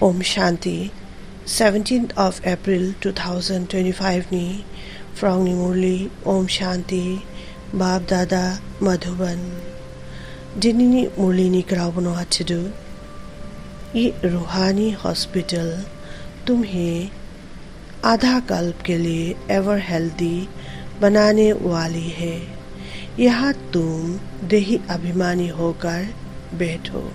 Om Shanti, 17th of April 2025 ni from Murli Om Shanti Bab Dada Madhuban Dinini Murli ni करावनो हच्चडू ये रूहानी hospital तुम्हें आधा कल्प के लिए एवर हेल्दी बनाने वाली है। यहाँ तुम देही अभिमानी होकर बैठो।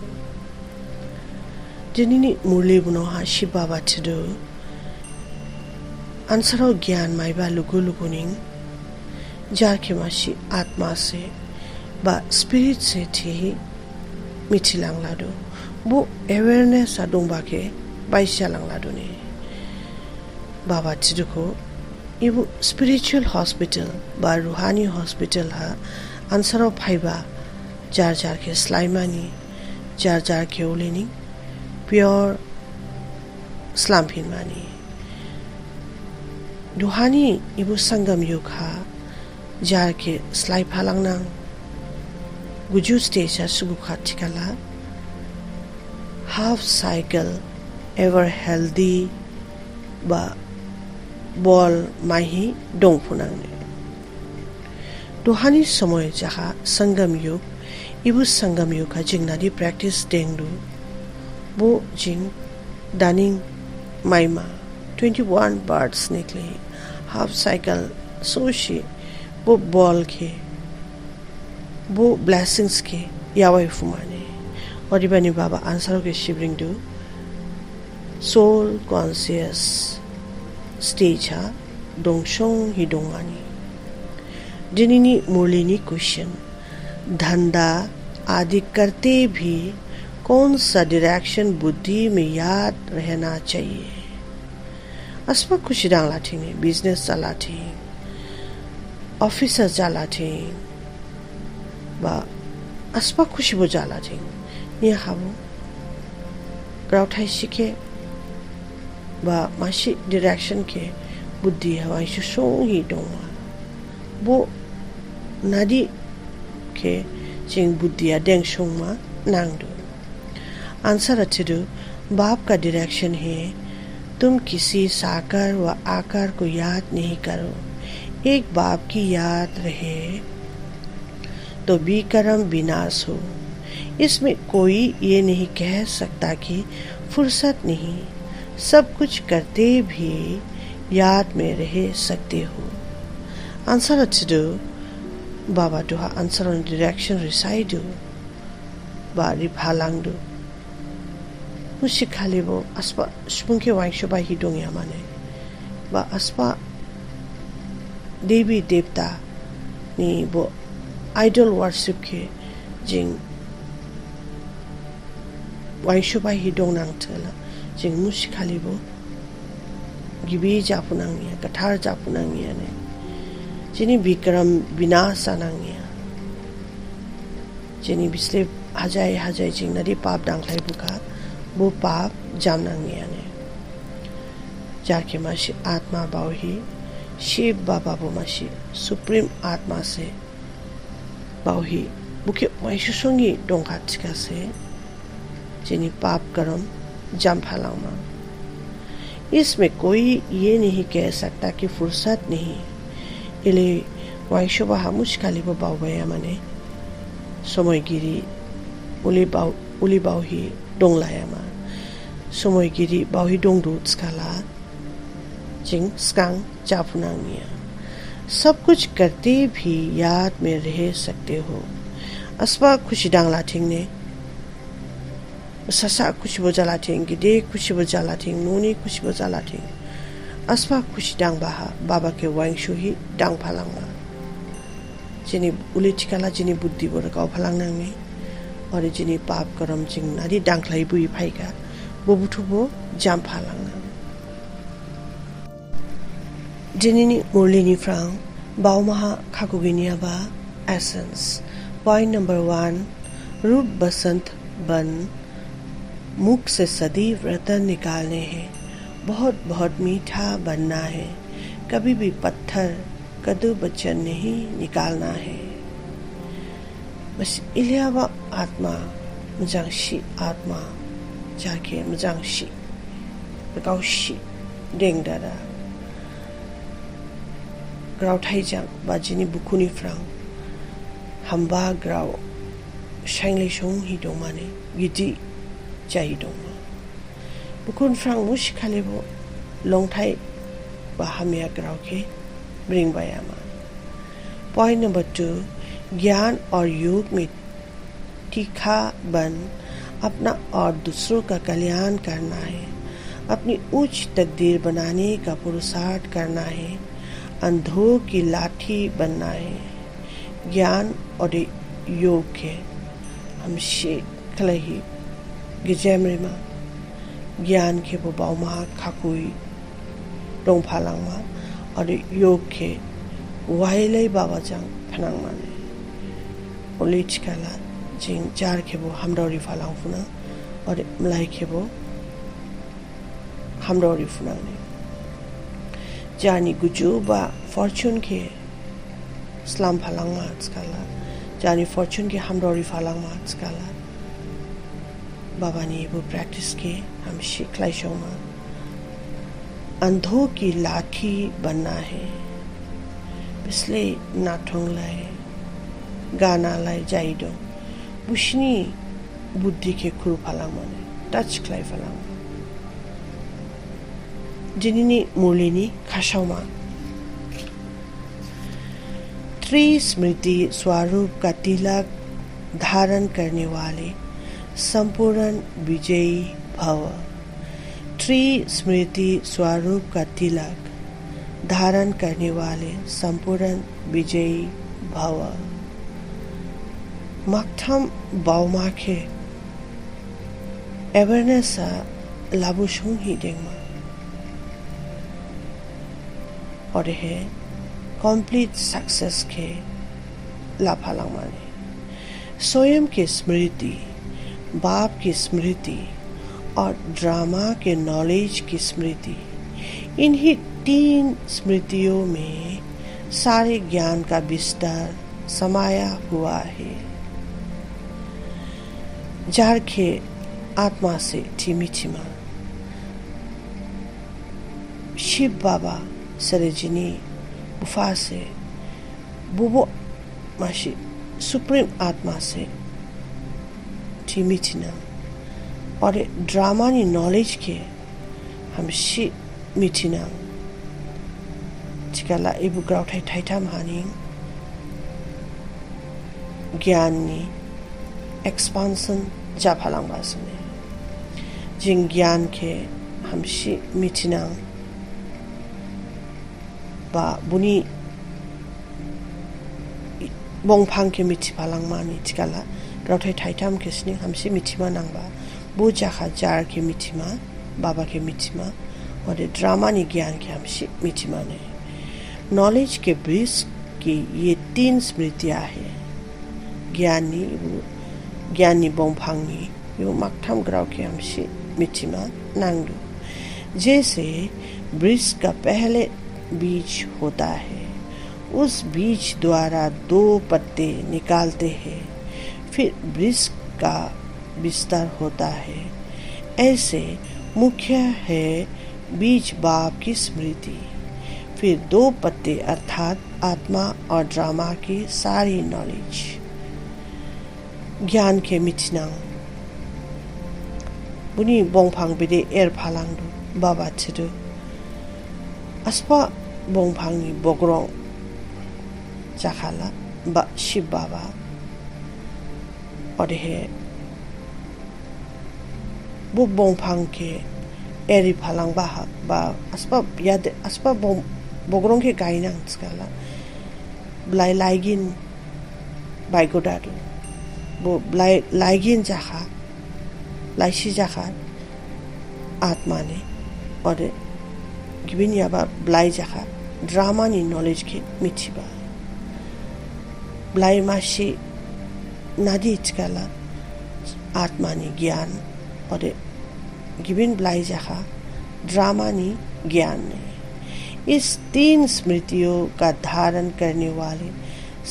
Dinini Murli bunoha shiba bachadu ansaro gyan maiba lugu luguning jar ke mashi atma se ba spirit se thi michilang ladu bu awareness adong ba ke baishalang ladu ne baba chiduko ibu spiritual hospital ba ruhani hospital ha ansaro phaiba jar jar ke slaimani jar jar ke ulini pure slampin mani duhani ibu sangam yukha jar ke slai phalang nang guju stage sugu khatikala half cycle ever healthy ba ball mahi dong punang ne duhani samoy jaha sangam yuk ibu sangam yukha jingnadi practice dengdu Bo Jing Dunning Maima 21 birds nikli half cycle Soshi Bo ball ke Bo blessings ke Yawai Fumane Odibani Baba answer ke shivering do soul conscious stage ha Dongshong Hidongani Dinini Murlini question धंधा आदि करते भी कौन सा direction बुद्धि में याद रहना चाहिए अस्पा खुशी डांगला थिंग बिजनेस चला थिंग ऑफिसर चला थिंग बा अस्पा खुशी बो जाला थिंग ये हाबो ग्राउथाई शिके बा माशी डायरेक्शन के बुद्धि हवाई सो ही डोंगा बो नादी के चिंग बुद्धिया डेंग शोंगमा नांगदो आंसर अच्छे बाप का डायरेक्शन है तुम किसी साकार व आकार को याद नहीं करो एक बाप की याद रहे तो विकर्म विनाश हो इसमें कोई ये नहीं कह सकता कि फुर्सत नहीं सब कुछ करते भी याद में रह सकते हो आंसर अच्छे बाबा दुहा आंसर ऑन डायरेक्शन रिसाइड बारी भालांग दो मुशिखाले बो अस्पा स्पुंके वाइशोबा ही डोंगिया माने बा अस्पा देवी देवता नि बो आइडल वर्शिप के जिंग वाइशोबा ही डोंगनांग थला जिंग मुशिखाले बो गिबी जापुनांगिया कठार जापुनांगिया ने जिनी विक्रम विनाश आनांगिया जिनी बिस्ले हजाय हजाय जिंग नदी पाप डांगलाई बुका वो पाप जामनांगिया ने जाके माशी आत्मा बावही शिव बाबा बो माशी सुप्रीम आत्मा से बावही बुके वाइशुसोंगी डोंगा चिका से जिनी पाप करम जाम फलामा इसमें कोई ये नहीं कह सकता कि फुर्सत नहीं इले वाइशोबा हामुश काली बो बावया माने समयगिरी उली बावही डोंगलायामा समयगिरी बावही डोंगदू स्काला जिंग स्कांग जापुनांगिया सब कुछ करते भी याद में रह सकते हो अस्पा खुशी डांगला थिंग ने ससा खुशी बजाला थिंग गिदे खुशी बजाला थिंग नोनी खुशी बजाला थिंग अस्पा खुशी डांग बाहा बाबा के वाइंशु ही डांग फालांगा जिनी उली चिकाला जिनी बुद्धि बोर गाव फालांगनांगे और जिनी पाप करम जिंग नादी डांगलाई बुई फाइका बोबुथुबो जाम फालांगा जिनी मुरलिनी फ्रांग बावमहा खाकुगिनिया बा एसेंस पॉइंट नंबर 1 रूप बसंत बन मुख से सदैव रतन निकालने हैं बहुत बहुत मीठा बनना है कभी भी पत्थर कदू बच्चन नहीं निकालना है बस इलियावा आत्मा मुजांशी आत्मा जाके मुजांशी गाव शि देंदारा ग्राव थाइजां बाजिनि बुकुनि फ्रां हामबा ग्राव शाइंले शों ही दं माने गिदि जाई दं बुकुन फ्रां मुश खालेबो लंथाई बा हमिया ग्राव के ब्रिंग बायामा। पॉइंट नंबर 2, ज्ञान और योग में तीखा बन अपना और दूसरों का कल्याण करना है, अपनी उच्च तकदीर बनाने का पुरुषार्थ करना है, अंधों की लाठी बनना है। ज्ञान और योग के हम शेखलही गिजेमरिमा ज्ञान के वो बाउमा खाकुई डोंफालांगमा और योग के वाइले बाबा जांग फनांग माने ओलिच काला जिंग जार के वो हमदौरी फालांग फुना और मलाई के वो हमदौरी फुना ने जानी गुजु बा फॉर्चून के स्लाम फालांग मार्च काला जानी फॉर्चून के हमदौरी फालांग मार्च काला बाबा ने वो प्रैक्टिस के हम शिखलाई शोमा अंधों की लाठी बनना है, इसलिए नाठोंग लाए गाना लाए जाइडो बुशनी बुद्धि के खुर फालांग माने टच क्लाई फालांग जिनिनी मुरलिनी खाशाउमा त्रिस्मृति स्वरूप का तिलक धारण करने वाले संपूर्ण विजयी भव। त्रिस्मृति स्वरूप का तिलक धारण करने वाले संपूर्ण विजयी भव। मक्थम बाउमाखे अवेयरनेस लाबुशुं ही देंगमा और है कंप्लीट सक्सेस के लाफालांग माने स्वयं की स्मृति, बाप की स्मृति और ड्रामा के नॉलेज की स्मृति, इन्हीं 3 स्मृतियों में सारे ज्ञान का विस्तार समाया हुआ है। जारखे आत्मा से ठिमिठिमा शिव बाबा सरेजिनी गुफा से बुबो माशी सुप्रीम आत्मा से ठिमिठिना और ड्रामानी नॉलेज के हम शि मिठिना चिकाला इबु ग्राउ थाइ थाइथाम हानि ज्ञाननी एक्सपांसन जाफालांगासिनो जिं ज्ञान के हम शि मिठिना बा बुनी बोंफां के मिथिफालांग मानि चिकाला ग्राउ थाइ थाइथाम के स्नि हम शि मिथिमा नांबा बो जाखा जार के मिथिमा बाबा के मिथिमा और ड्रामा नि ज्ञान के हम मिथिमा ने नॉलेज के ब्रिज की ये 3 स्मृतियां है। ज्ञानी बोंफांगी यो मक्थम ग्राउ के हम मिथिमा नांगदु जैसे ब्रिज का पहले बीज होता है, उस बीज द्वारा 2 पत्ते निकालते हैं, फिर ब्रिज का विस्तार होता है। ऐसे मुख्य है बीज बाप की स्मृति, फिर 2 पत्ते अर्थात आत्मा और ड्रामा की सारी नॉलेज। ज्ञान के मिचनांग बुनी बोंफांग बिदे एर फालांगदु बाबा छिदु अस्पा बोंफांगनि बग्रं जाखाला बा शिव बाबा और है bu bongphang ke eri phalang ba aspa yad aspa bogrong ke gainang skala blai laigin bai godadu bo blai laigin jaha laisi jaha आत्मा ने और गिबिन याबा ब्लाई जाखा ड्रामा नि नॉलेज के मिथिबा ब्लाई मासी नादी चकाला आत्मा नि ज्ञान और गिबिन ब्लाई जाखा ड्रामा नि ज्ञान ने इस 3 स्मृतियों का धारण करने वाले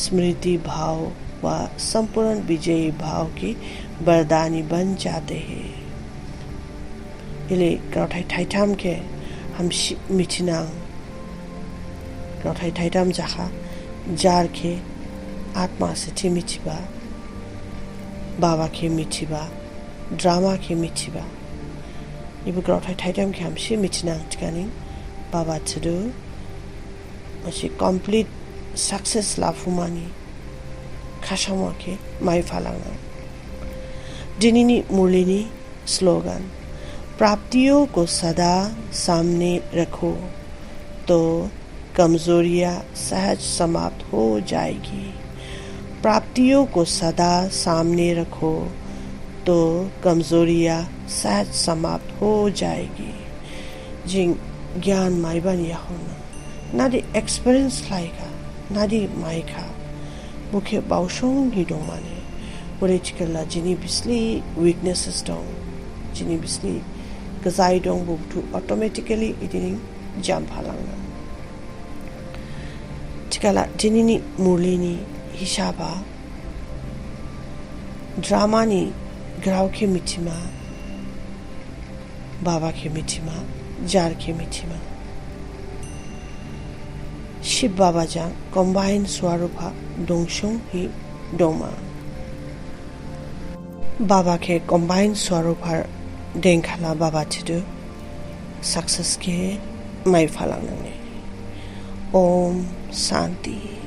स्मृति भाव व संपूर्ण विजयी भाव की वरदानी बन जाते हैं। Ili grautai thaitam ke ham michinang grautai thaitam jaha jar ke atma se thi michiba baba ke michiba drama ke michiba ibu grautai thaitam ke ham michinang tikani baba chudu ashi complete success lafumani khashama ke mai falanga dinini murlini slogan प्राप्तियों को सदा सामने रखो तो कमजोरियां सहज समाप्त हो जाएगी प्राप्तियों को सदा सामने रखो तो कमजोरियां सहज समाप्त हो जाएगी जिन ज्ञान माइबन याहोना नादी एक्सपीरियंस लाइका नादी माइका मुखे बाउशों ही डोमाने बोले चिकला जिनी बिस्ली weaknesses dong जिनी बिस्ली गजाई dong बुबtu automatically इदिनी jump halanga चिकला जिनी मुरलीनी हिसाबा ड्रामा नि ग्राव के मिचिमा बाबा के मिचिमा जार के मिचिमा शिव बाबा जा combine स्वरूपा दोंगशों ही डोमा बाबा के combine स्वरूपा देंखला बाबा चिदु सक्सेस के माई फलांगने ओम शांति।